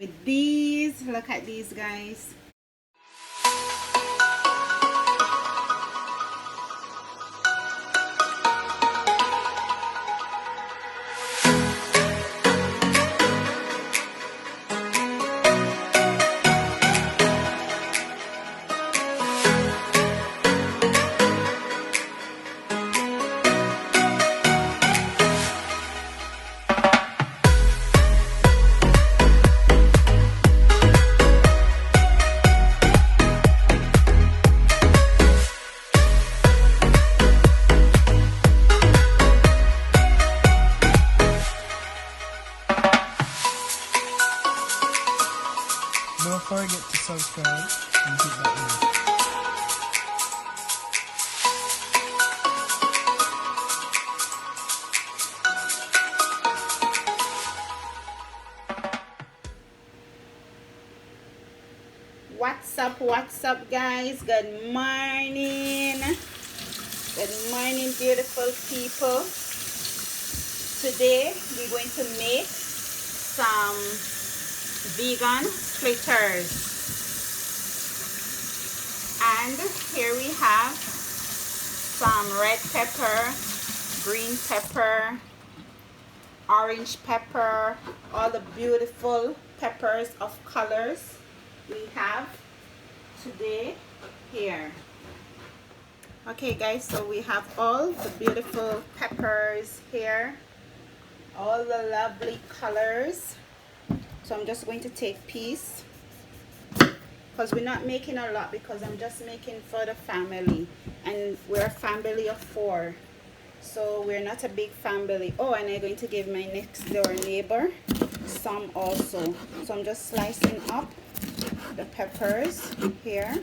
with these. Look at these, guys. Don't forget to subscribe and hit that bell. What's up, guys? Good morning. Good morning, beautiful people. Today we're going to make some vegan fritters, and here we have some red pepper, green pepper, orange pepper, all the beautiful peppers of colors we have today here. Okay, guys, so we have all the beautiful peppers here, all the lovely colors. So I'm just going to take piece, because we're not making a lot, because I'm just making for the family, and we're a family of 4, so we're not a big family. Oh, and I'm going to give my next door neighbor some also. So I'm just slicing up the peppers here.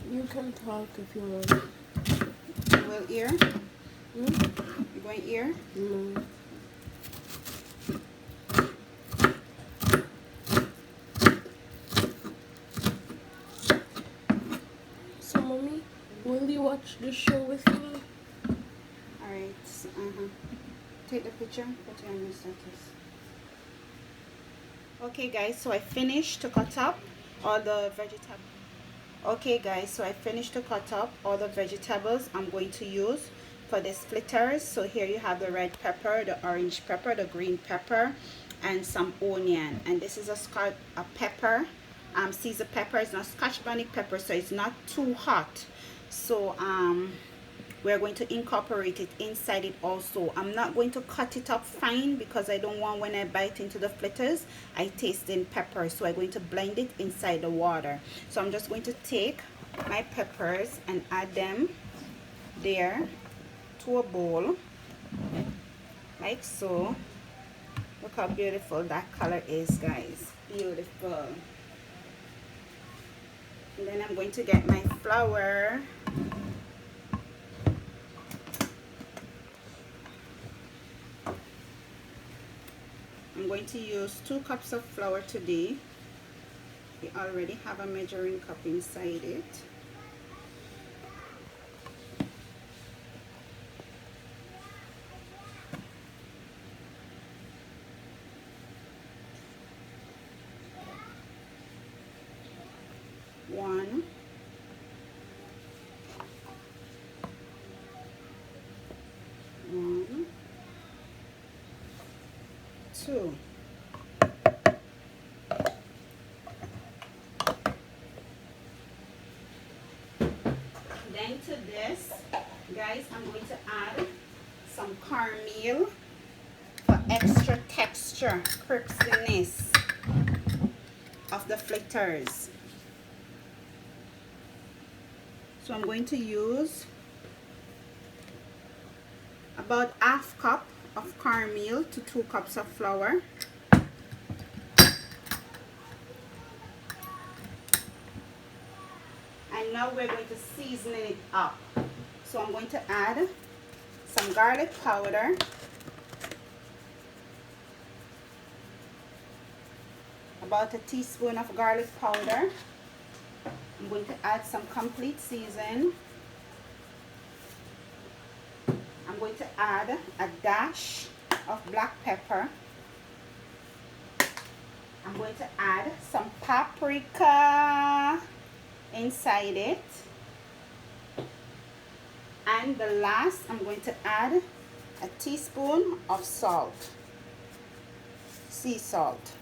You can talk if you want. You will ear? You going ear? No. So, mommy, will you watch the show with me? Alright, take the picture, put it on your status. Okay, guys, so I finished to cut up all the vegetables. Okay, guys, so I finished to cut up all the vegetables I'm going to use for this fritters. So here you have the red pepper, the orange pepper, the green pepper, and some onion. And this is a pepper, Caesar pepper. It's not Scotch bonnet pepper, so it's not too hot. So we're going to incorporate it inside it also. I'm not going to cut it up fine, because I don't want, when I bite into the fritters, I taste in pepper. So I'm going to blend it inside the water. So I'm just going to take my peppers and add them there to a bowl, like so. Look how beautiful that color is, guys. Beautiful. And then I'm going to get my flour. I'm going to use 2 cups of flour today. We already have a measuring cup inside it. One, 2. Then to this, guys, I'm going to add some cornmeal for extra texture, crispiness of the fritters. So I'm going to use about ½ cup of cornmeal to 2 cups of flour. And now we're going to season it up. So I'm going to add some garlic powder, about a teaspoon of garlic powder. I'm going to add some complete season. I'm going to add a dash of black pepper. I'm going to add some paprika inside it. And the last, I'm going to add a teaspoon of salt, sea salt.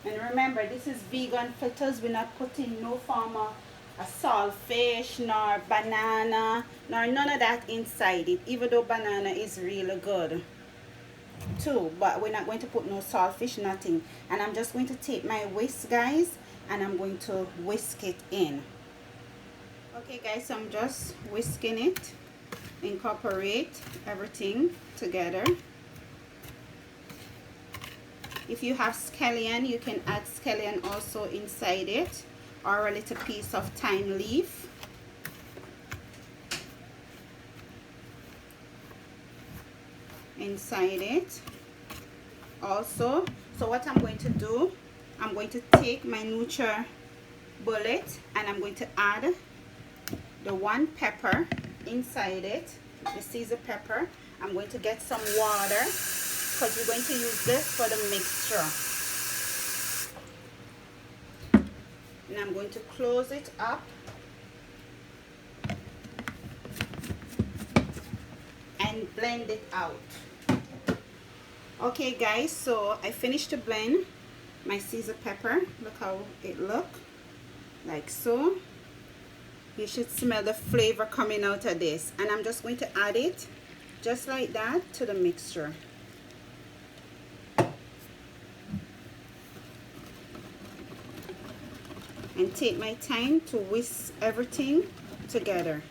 And remember, this is vegan fritters. We're not putting no form of a saltfish, nor banana, nor none of that inside it, even though banana is really good too, but we're not going to put no saltfish, nothing. And I'm just going to take my whisk, guys, and I'm going to whisk it in. Okay guys, so I'm just whisking it, incorporate everything together. If you have scallion, you can add scallion also inside it, or a little piece of thyme leaf. Inside it also. So what I'm going to do, I'm going to take my Nutri bullet and I'm going to add the 1 pepper inside it, the Caesar pepper. I'm going to get some water because we're going to use this for the mixture. And I'm going to close it up and blend it out. Okay guys, so I finished to blend my Caesar pepper. Look how it looks, like so. You should smell the flavor coming out of this, and I'm just going to add it just like that to the mixture. And take my time to whisk everything together.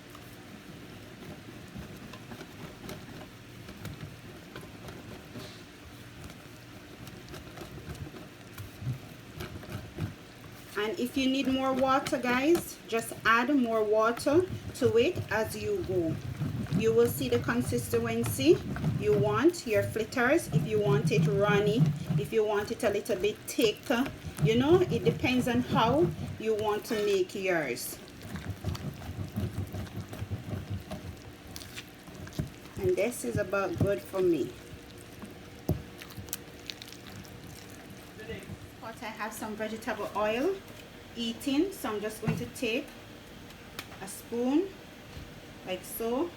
And if you need more water, guys, just add more water to it as you go. You will see the consistency you want your fritters. If you want it runny, if you want it a little bit thicker, you know, it depends on how you want to make yours. And this is about good for me. But I have some vegetable oil eating, so I'm just going to take a spoon like so,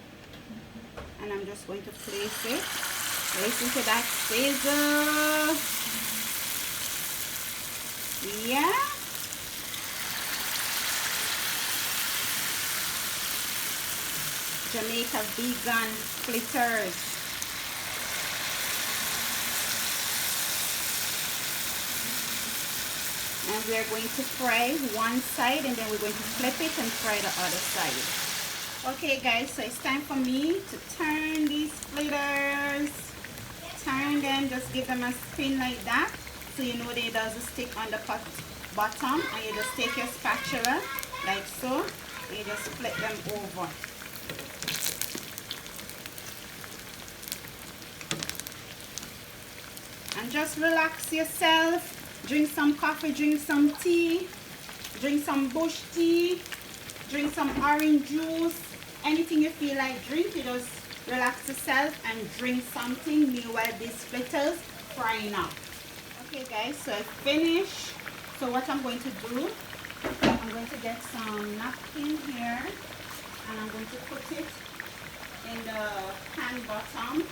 and I'm just going to place it right into that Caesar. Yeah. Jamaica vegan fritters. And we're going to fry one side, and then we're going to flip it and fry the other side. Okay guys, so it's time for me to turn these fritters. Turn them, just give them a spin like that, so you know they doesn't stick on the pot bottom. And you just take your spatula like so, and you just flip them over. And just relax yourself. Drink some coffee, drink some tea, drink some bush tea, drink some orange juice, anything you feel like drink. You just relax yourself and drink something meanwhile these fritters frying up. Okay guys, so I finished. So what I'm going to do, I'm going to get some napkin here, and I'm going to put it in the pan bottom.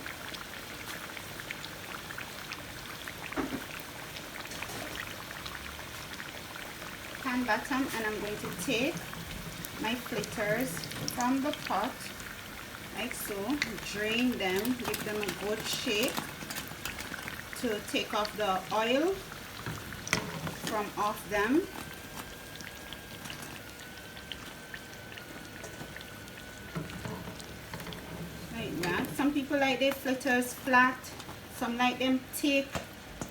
Pan bottom, and I'm going to take my fritters from the pot like so, drain them, give them a good shake to take off the oil from off them. Like that. Some people like their fritters flat, some like them thick.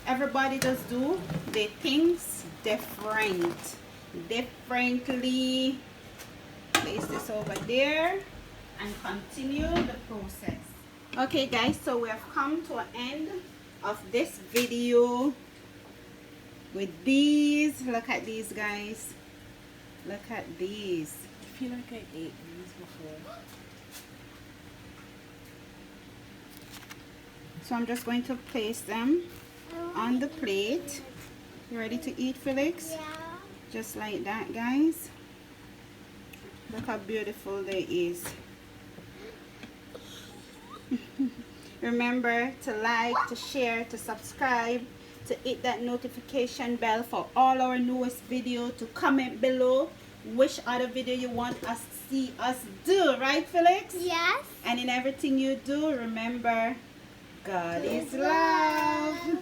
Everybody just do their things differently. Place this over there and continue the process. Okay guys, so we have come to an end of this video with these. Look at these guys, look at these. I feel like I ate these before. So I'm just going to place them on the plate. You ready to eat, Felix? Yeah. Just like that, guys. Look how beautiful they is. Remember to like, to share, to subscribe, to hit that notification bell for all our newest video, to comment below which other video you want us to see us do, right Felix? Yes. And in everything you do, remember, God is love.